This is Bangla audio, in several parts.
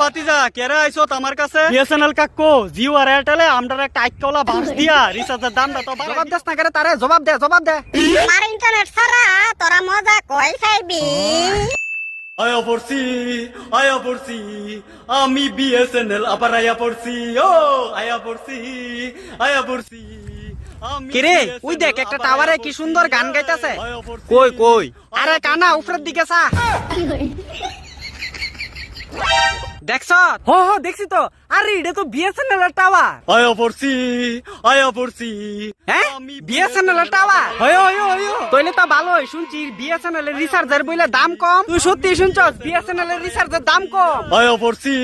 বাতিজা কেরে আইছত আমার কাছে বিএসএনএল কাকু জিও আর এয়ারটেলে আমরা একটা আইকলা বাস দিয়া রিচার্জের দামটা তো জবাব দেস না করে তারে জবাব দে আমার ইন্টারনেট ছাড়া তোরা মজা কই খাইবি? আয়া পড়ছি আমি বিএসএনএল আবার আয়া পড়ছি কিরে ওই দেখ একটা টাওয়ারে কি সুন্দর গান গাইতাছে। কই আরে কানা উপরের দিকে চা। দেখছ? হ দেখছি তো। আরে এটা তো বিএসএনএল এর টাওয়ার। আয়া পড়ছি হ্যাঁ বিএসএনএল এর টাওয়ার। হয়ো তইলে তো ভালোই শুনছি বিএসএনএল এর রিচার্জের বইলে দাম কম। তুই সত্যি শুনছস বিএসএনএল এর রিচার্জের দাম কম? আয়া পড়ছি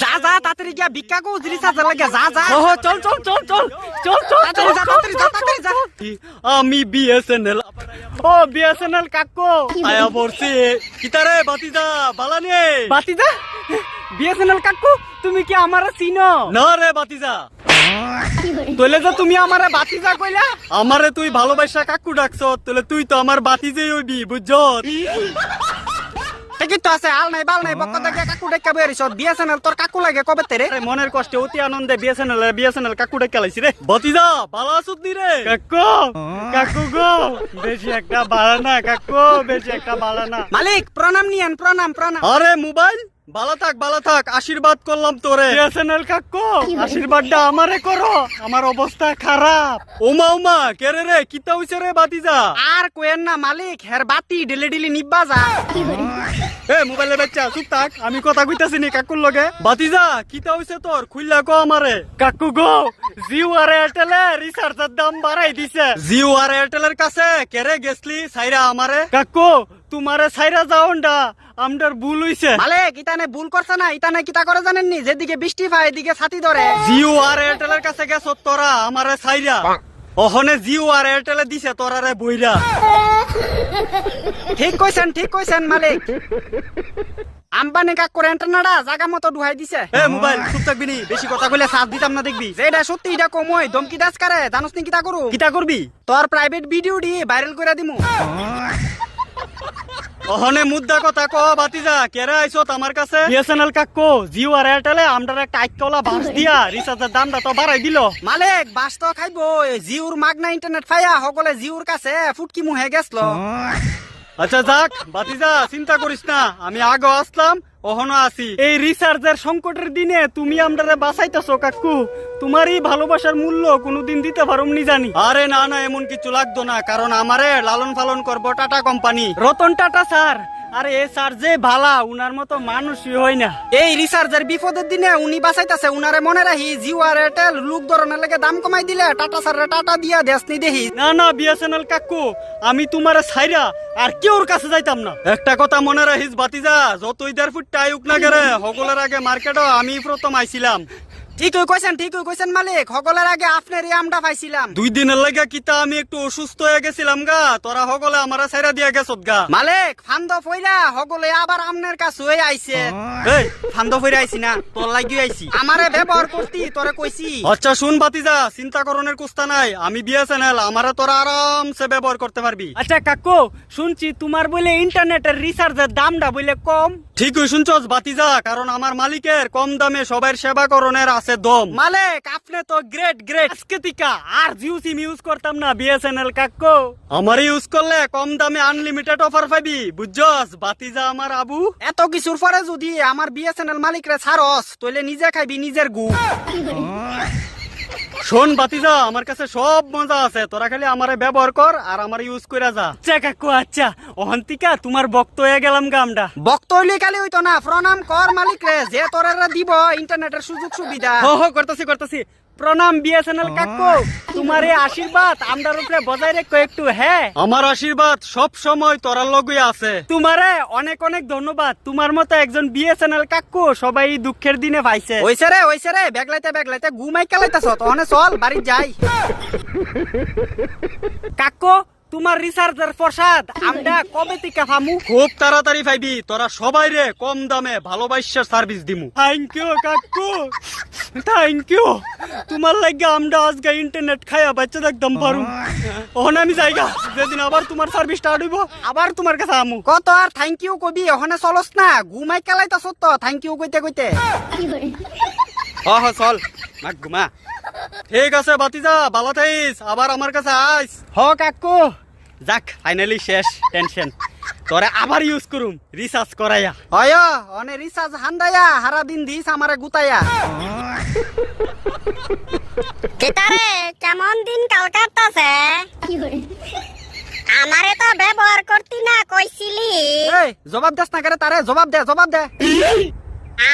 যা তাড়াতাড়ি গিয়া ভিক্ষা কো রিচার্জের লাগে যা। হ চল তাড়াতাড়ি যা। আমি বিএসএনএল ও বিএসএনএল কাকু। আয়া পড়ছি কিতারে বাতিজা বালানে বাতিজা বিএসএনএল কাকু তুমি কি আমারে চিনো? না রে বাতিজা তইলে যে তুমি আমারে বাতিজা কইলা। আমারে তুই ভালোবাসা কাকু ডাকছ তাহলে তুই তো আমার বাতিজেই হইবি বুঝছস। ঠিকই তো আছে আল নাই বাল নাই বক্ক দেখে কাকু ডেকা বেরিছ বিএসএনএল তোর কাকু লাগে কবে তেরে? মনের কষ্টে অতি আনন্দে বিএসএনএল কাকু ডেকে লাইছি রে বাতিজা বালা আছুত নি রে কাকু গো বেশি একটা বাড়া না কাকু বেশি একটা বাড়া না। মালিক প্রণাম নিয়েন প্রণাম। আরে মোবাইল বালা থাক আশীর্বাদ করলাম তোরে বিএসএনএল কাকু আশীর্বাদটা আমারে করো আমার অবস্থা খারাপ। ওমা কেরে রে কিতা হইছে রে বাতিজা? আর কোয়েন না মালিক হের বাতি ডেলি নিব্বা যা। এ মোবাইলে বাচ্চা চুপ থাক আমি কথা কইতাছি নি কাকুর লগে। বাতিজা কিতা হইছে তোর খুইলা কো আমারে। কাকু গো জিও আর এয়ারটেলে রিচার্জের দাম বাড়াই দিছে। জিও আর এয়ারটেলের কাছে কেরে গেছলি সাইরা আমারে? কাকু তোমারে সাইরা যাওনডা আমদার ভুল হইছে। মালিক ইতানে ভুল করছে না ইতানে কিতা করে জানেন নি যেদিকে বৃষ্টি পায় এদিকে ছাতি ধরে। জিও আর এয়ারটেলের কাছে গেছ তোরা আমারে সাইরা ওহনে জিও আর এয়ারটেলে দিছে তোরারে বইরা। ঠিক কইছেন মালিক। আম্বানি কাকুর এন্টারনাডা জায়গা মতো ডুহাই দিছে। এ মোবাইল চুপ থাকবি নি বেশি কথা কইলে সাথ দিতাম না দেখবি। যেটা সত্যি এটা কমই ধমকি দাস করে জানোস নি কিতা করু? কিতা করবি? তোর প্রাইভেট ভিডিও দি ভাইরাল করে দিমু। ওহনে মুদ্দা কথা ক বাতিজা কেরে আইছত আমার কাছে? বিএসএনএল কাকু জিও আর এয়ারটেলে আমরা একটা আইকলা বাস দিয়া রিচার্জের দামটা তো বাড়াই দিল। মালিক বাস তো খাইবো জিওর মাগনা ইন্টারনেট ফাইয়া সকলে জিওর কাছে ফুটকি মুহে গেছলো। আচ্ছা যাক বাতিজা চিন্তা করিস না আমি আগে আসলাম ওহনো আছি। এই রিচার্জের সংকটের দিনে তুমি আমরারে বাঁচাইতেছো কাকু। তোমারই ভালোবাসার মূল্য কোনোদিন দিতে পারুমনি জানি। আরে না এমন কিছু লাগতো না কারণ আমারে লালন পালন করবো tata company. Ratan Tata sir. আরে এ স্যার যে ভালা উনার মতো মানুষই হয় না। এই রিচার্জের বিপদের দিনে উনি বাঁচাইতাছে উনারে মনে রাখি জিও আর এয়ারটেল লোক ধরনের লেগে দাম কমাই দিলে টাটা স্যার টাটা দিয়া দেশনি দেখি। না বিএসএনএল কাকু আমি তোমারে ছাইরা আর কেউর কাছে যাইতাম না। একটা কথা মনে রাখিস বাতিজা যতই দেড় ফুট আয়ুক না গেলে সকলের আগে মার্কেটও আমি প্রথম আইছিলাম। ঠিকই কইছেন মালিক সকলের আগে আপনারই আমটা পাইছিলাম। 2 দিনের লাগা কিতা আমি একটু অসুস্থ হয়ে গেছিলাম গা তোরা সকলে আমারা ছাইরা দিয়া গেছত গা। মালিক ফান্দ ফইরা সকলে আবার আমনের কাছে হয়ে আইছে। এই ফান্দ ফইরা আইছি না তোর লাগি আইছি। আমারে ব্যবহার করতি তোরে কইছি। আচ্ছা শুন বাতিজা চিন্তা করণের কুস্তা নাই আমি বিএসএনএল আমারে তোরা আরামসে ব্যবহার করতে পারবি। আচ্ছা কাকু শুনছি তোমার বলে ইন্টারনেটের রিচার্জের দামটা বলে কম। ঠিকই শুনছস বাতিজা কারণ আমার মালিকের কম দামে সবার সেবা করণের আছে দম। মালিক আপনি তো গ্রেট আজকে টিকা আর জিও সিম ইউজ করতাম না বিএসএনএল কাকু। আমার ইউজ করলে কম দামে আনলিমিটেড অফার পাবি বুঝছস বাতিজা আমার আবু। এত কিছুর পরে যদি আমার বিএসএনএল মালিকরে ছাড়স তইলে নিজে খাইবি নিজের গু। শোন বাতিজা আমার কাছে সব মজা আছে তোরা খালি আমারে ব্যবহার কর আর আমার ইউজ কইরা যা। আচ্ছা কাকু আচ্ছা অহন্তিকা তোমার বক্ত হয়ে গেলাম গা আমরা। বক্ত হইলে খালি হইতো না প্রণাম কর মালিকরে যে তোরে দিব ইন্টারনেটের সুযোগ সুবিধা। করতেছি প্রণাম বিএসএনএল কাকু। তোমার এই আশীর্বাদ আমরার উপরে বজায় রেখো একটু। হ্যাঁ আমার আশীর্বাদ সব সময় তোরা লগই আছে। তোমারে অনেক ধন্যবাদ। তোমার মতো একজন বিএসএনএল কাকু সবাই দুঃখের দিনে পাইছে। হইছে রে বেগলাইতে ঘুমাই কালাইতাছ তহনে চল বাড়ি যাই। কাকু তোমার রিসার্চের প্রসাদ আমরা কবে থেকে ফামু? খুব তাড়াতাড়ি পাইবি, তোরা সবাই রে কম দামে ভালোবাসার সার্ভিস দিমু। থ্যাংক ইউ কাকু, থ্যাংক ইউ। তোমার লাগে আমরা আজকে ইন্টারনেট খাইয়া বাচ্চা একদম পারুম। ওখানে আমি যাইগা, যেদিন আবার তোমার সার্ভিস স্টার্ট হইব আবার তোমার কাছে আমু। কত আর থ্যাংক ইউ কবি, ওখানে চলস না, ঘুমাই কেলাইতাছ তো থ্যাংক ইউ কইতে কইতে। চল মাক ঘুমা। ঠিক আছে বাতিজা, ভালো থাইস, আবার আমার কাছে আইস। হ কাকু, যাক ফাইনালি শেষ টেনশন। তোরে আবার ইউজ করুম রিসার্চ করাইয়া। হয় অনে রিসার্চ হান্দাইয়া হারা দিন দিস আমারে গুতাইয়া। কেতারে কেমন দিন কাল কাটতাছে? আমারে তো ব্যবহার করতি না কইছিলি। এই জবাব দেস না করে তারে, জবাব দে জবাব দে।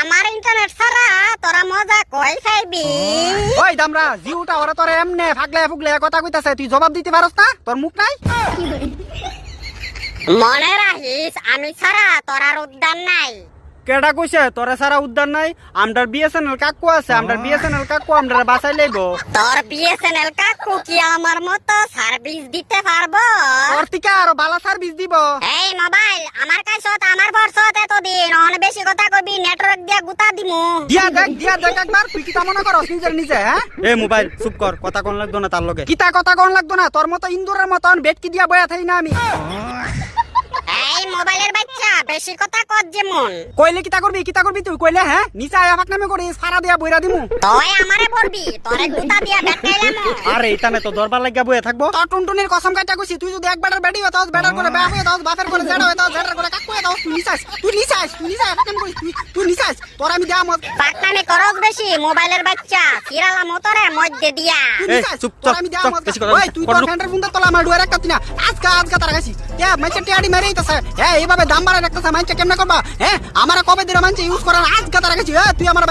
আমার ইন্টারনেট ছাড়া তোরা মজা কই খাইবি? ওই দামরা জিউটা ওরা তোরে এমনে ফাগলে ফুগলে কথা কইতাছে, তুই জবাব দিতে পারস না? তোর মুখ নাই? মনে রাখিস আমি ছাড়া তোরার উদ্যান নাই। কেডা কইছে তোরা সারা উদ্যান নাই? আমরার বিএসএনএল কাকু আছে, আমরার বিএসএনএল কাকু আমরারে বাঁচাই লইব। তোর বিএসএনএল কাকু কি আমার মতো সার্ভিস দিতে পারবো? তোর থেকে আরো ভালো সার্ভিস দিব। এই মোবাইল আমার কাছে আমার ভরসত এতদিন, অনেক বেশি কথা কবি নেটওয়ার্ক দিয়া গুতা দিমু। দিয়া দেখ একবার, তুই কিতা মনে করস নিজের নিজে? হ্যাঁ এ মোবাইল চুপ কর, কথা কোন লাগতো না তার লগে। কিতা কথা কোন লাগতো না, তোর মতো ইন্দুরের মতন বেটকি দিয়া বয়া থাই না আমি। এই মোবাইলের বাচ্চা বেশি কথা কর যেমন। কইলে কিতা করবি তুই কইলে? হ্যাঁ নিচে আয়া ফাক নামে করিস, ফাড়া দিয়া বইরা দিমু। তুই আমারে বলবি, তোরে গুতা দিয়া বেটাইলাম। আরে এইখানে তো দরবার লাগিয়া বয়ে থাকবো। তোর টুনটুনির কসম কাটা কইছি, তুই যদি একবারের বেডি হতাস, বেডার করে বাপ হতাস, বাপের করে জেডা হতাস, জেডার করে কাকু হতাস, তুই নিছাস ফাক নামে করিস, তুই নিছাস, তোর আমি দেয়া মত। পাকনামি করস বেশি মোবাইলের বাচ্চা, সিরালা মোতরে মধ্যে দিয়া। তুই এই, নিছাস, চুপ, তোর চুপ, আমি দেয়া চুপ, মত। বেশি কথা ওই বলিস। তুই কর তোর লুক। ফ্রেন্ডের বুন্দা তোলা আমার ডুয়ার একটা না, আজকা তার কাছি। এ মাইচে টিয়াডি মেরে দিতেছে। এইভাবে দাম বাড়ায় রাখতেছে, মাইচে কেমনে করবা? হ্যাঁ আমার কবে দিরা মানছে ইউজ করার, আজকা তার কাছি। তুই আমার